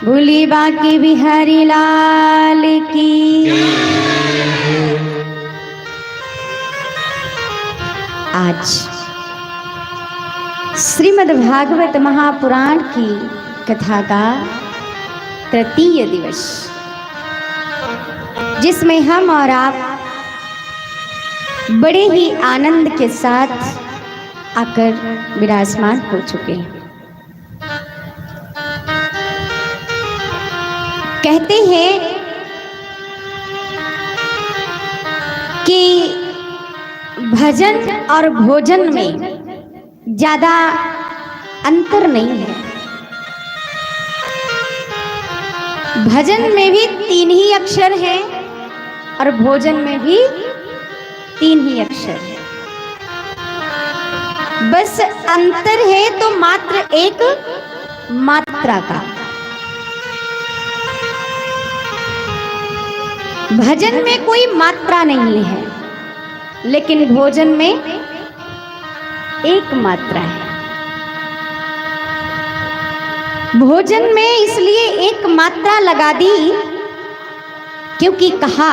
भोली बाकी बिहारी लाल की। आज श्रीमद् भागवत महापुराण की कथा का तृतीय दिवस, जिसमें हम और आप बड़े ही आनंद के साथ आकर विराजमान हो चुके हैं। कहते हैं कि भजन और भोजन में ज्यादा अंतर नहीं है। भजन में भी 3 ही अक्षर है और भोजन में भी 3 ही अक्षर है। बस अंतर है तो मात्र एक मात्रा का। भजन में कोई मात्रा नहीं है, लेकिन भोजन में एक मात्रा है। भोजन में इसलिए एक मात्रा लगा दी क्योंकि कहा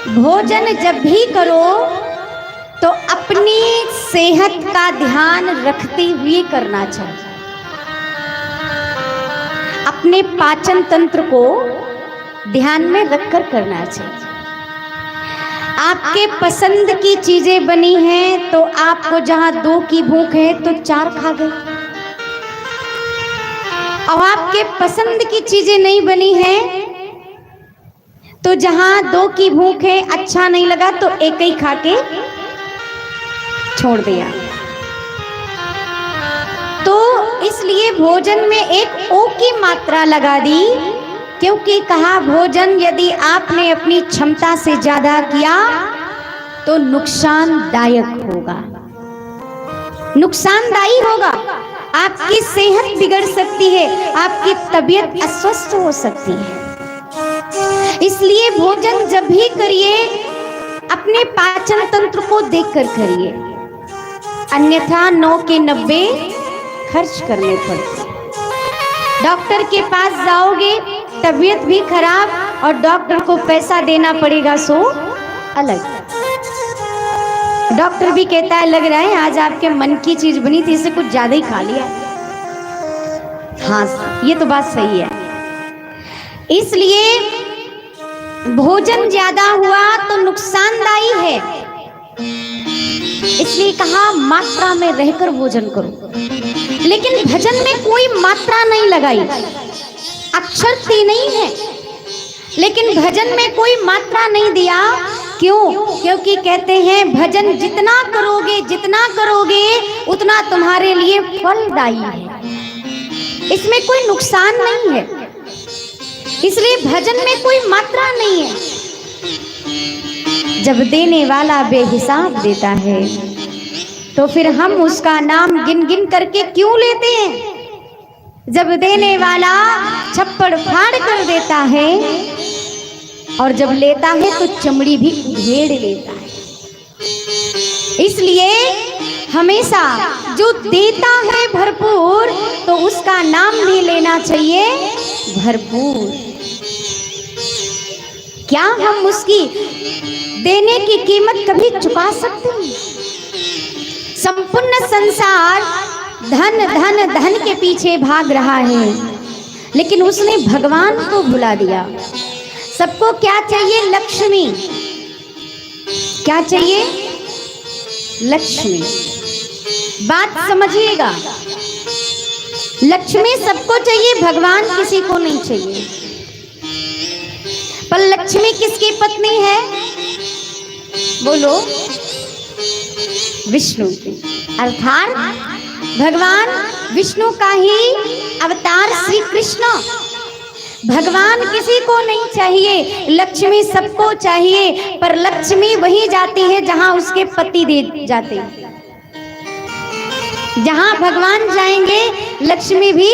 भोजन जब भी करो तो अपनी सेहत का ध्यान रखते हुए करना चाहिए। अपने पाचन तंत्र को ध्यान में रखकर करना चाहिए। आपके पसंद की चीजें बनी हैं तो आपको जहां 2 की भूख है तो 4 खा गए, और आपके पसंद की चीजें नहीं बनी हैं तो जहां 2 की भूख है, अच्छा नहीं लगा तो 1 ही खा के छोड़ दिया। तो इसलिए भोजन में एक ओ की मात्रा लगा दी क्योंकि कहा भोजन यदि आपने अपनी क्षमता से ज्यादा किया तो नुकसानदायक होगा, नुकसानदायी होगा। आपकी सेहत बिगड़ सकती है, आपकी तबीयत अस्वस्थ हो सकती है। इसलिए भोजन जब भी करिए अपने पाचन तंत्र को देखकर करिए, अन्यथा 9 के 90 खर्च करने पड़ते। डॉक्टर के पास जाओगे तबीयत भी खराब और डॉक्टर को पैसा देना पड़ेगा, सो अलग। डॉक्टर भी कहता है लग रहा है आज आपके मन की चीज बनी थी, इसे कुछ ज्यादा ही खा लिया। हाँ, ये तो बात सही है। इसलिए भोजन ज्यादा हुआ तो नुकसानदायी है, इसलिए कहा मात्रा में रहकर भोजन करो। लेकिन भजन में कोई मात्रा नहीं लगाई, अक्षर 3 नहीं है, लेकिन भजन में कोई मात्रा नहीं दिया। क्यों? क्योंकि कहते हैं भजन जितना करोगे उतना तुम्हारे लिए फलदायी है, इसमें कोई नुकसान नहीं है। इसलिए भजन में कोई मात्रा नहीं है। जब देने वाला बेहिसाब देता है तो फिर हम उसका नाम गिन गिन करके क्यों लेते हैं? जब देने वाला छप्पड़ फाड़ कर देता है और जब लेता है तो चमड़ी भी उधेड़ लेता है। इसलिए हमेशा जो देता है भरपूर तो उसका नाम भी लेना चाहिए भरपूर। क्या हम उसकी देने की कीमत कभी चुका सकते हैं? संपूर्ण संसार धन धन धन के पीछे भाग रहा है, लेकिन उसने भगवान को भुला दिया। सबको क्या चाहिए? लक्ष्मी। क्या चाहिए? लक्ष्मी। बात समझिएगा, लक्ष्मी सबको चाहिए, भगवान किसी को नहीं चाहिए। पर लक्ष्मी किसकी पत्नी है? बोलो, विष्णु की। अर्थात भगवान विष्णु का ही अवतार श्री कृष्ण। भगवान किसी को नहीं चाहिए, लक्ष्मी सबको चाहिए, पर लक्ष्मी वही जाती है जहां उसके पति दे जाते हैं। जहां भगवान जाएंगे लक्ष्मी भी